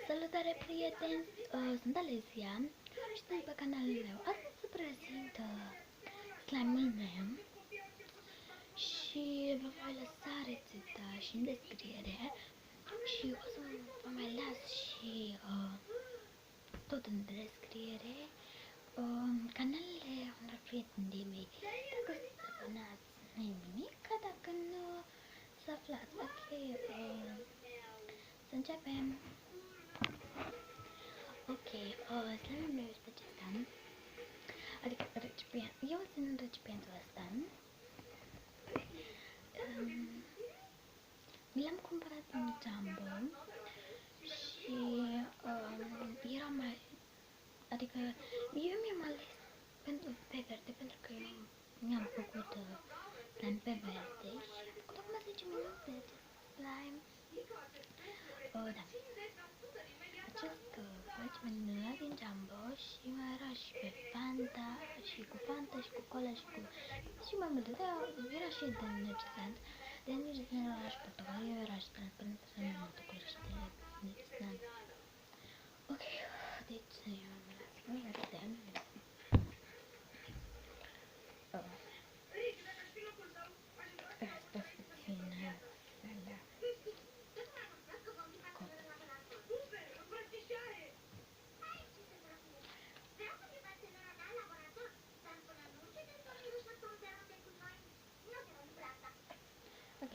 Salutare prieteni, sunt Alesia și sunt pe canalul meu. Astăzi să prezint slime-ul meu și vă voi lăsa rețeta și în descriere și o să vă mai las și tot în descriere canalele unor prieteni de mei. Dacă să abonați, nu-i nimic, dacă nu, să aflați. Ok, să începem. Ok, slime-ul meu este acesta, adică recipient. Eu țin în recipientul ăsta. Mi l-am cumpărat în Jumbo și era mai, adică eu mi-am ales pe verde pentru că eu mi-am făcut slime pe verde și am făcut acum 10 minute acest slime. Da. Acest recipient din Jumbo și mai era și pe Fanta și cu Fanta și cu cola și mai multe, dar era și de energizant. De energizant era și portocaliu, era și transparent, pentru că nu multe culori și de energizant. Ok, deci eu am las la vedem. Asta să țină la ok,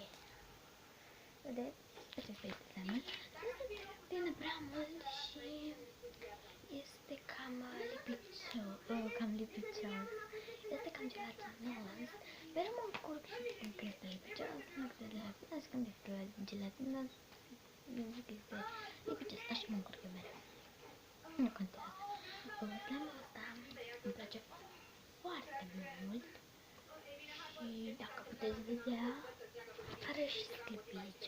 vedeți, acesta este slime-ul. Nu se tine prea mult și este cam lipicios, este cam gelatinos. Mereu mă încurc și spun că este lipicios, nu că este gelatinos, când este gelatinos, zic că este lipicios, așa mă încurc eu mereu. Nu contează. Slime-ul ăsta îmi place foarte mult și dacă puteți vedea, are și sclipici.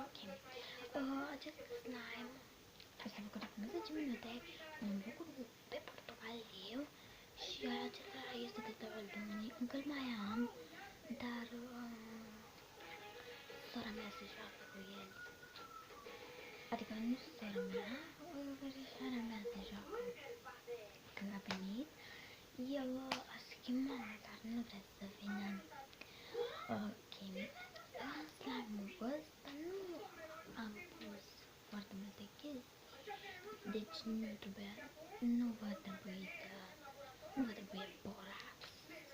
Ok. Acest slime o să făcut acum 10 minute, un bucur de portocaliu și acesta este destul de bun. Încă îl mai am, dar sora mea se joacă cu el. Adică nu sora mea, verișoara mea se joacă. Când a venit, eu a schimbat, dar nu vrea să vină. Ok. În slime-ul ăsta nu am pus foarte multe chestii, deci nu vă trebuie borax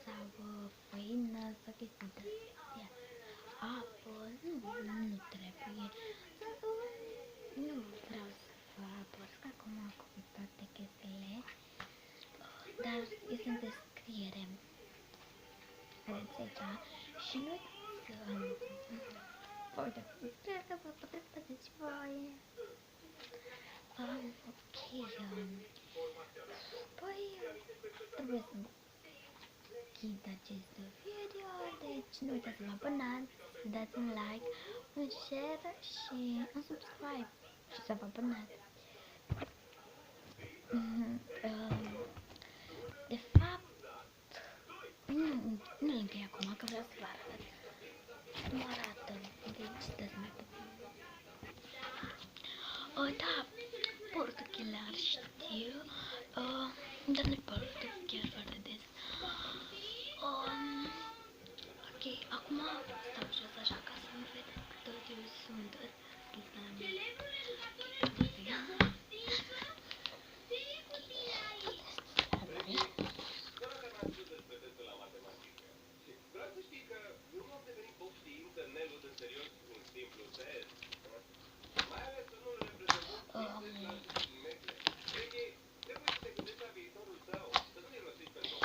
sau făină sau chestii de astea. Apă, nu trebuie. Nu vreau să vă aboresc acum cu toate chestiile, dar este în descriere. Rețeta și nu uite, cred că vă puteți vedeți voi. Ok, păi trebuie să închid acest video, deci nu uitați să vă abonați, să dați un like, un share și un subscribe și să vă abonați. De fapt, nu închei acum, că vreau să vă arăt. Nu arată, deci dați mai puțin. Da, portochelar știu, dar nu porto chiar foarte des. Ok, acum stau jos așa ca să nu vedeți că tot eu sunt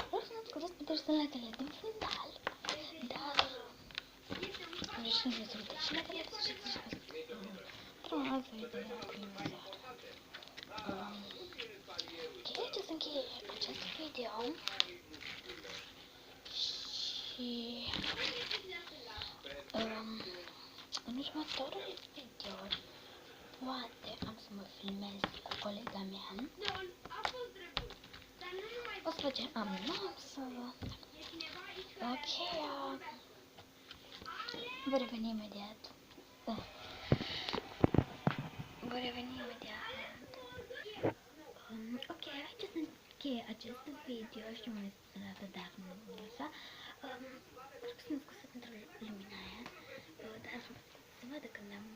vreau să nu-ți curăț pentru salatele din fundal, dar nu știu ce să uite și la televizor și într-o altă idee primăvară. Ok, aici se încheie acest video și în următorul video poate am să mă filmez cu colega mea. O să facem, nu am să... Ok, Voi reveni imediat. Voi reveni imediat. Ok, aici să încheie acest video. Știu mai spus o dată, dar nu așa. Rog să mă scuze pentru luminarea, dar se vede când am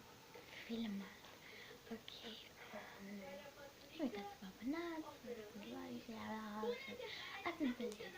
filmat. Ok, nu uitați să vă abonați, să dați un like și ați înțeles.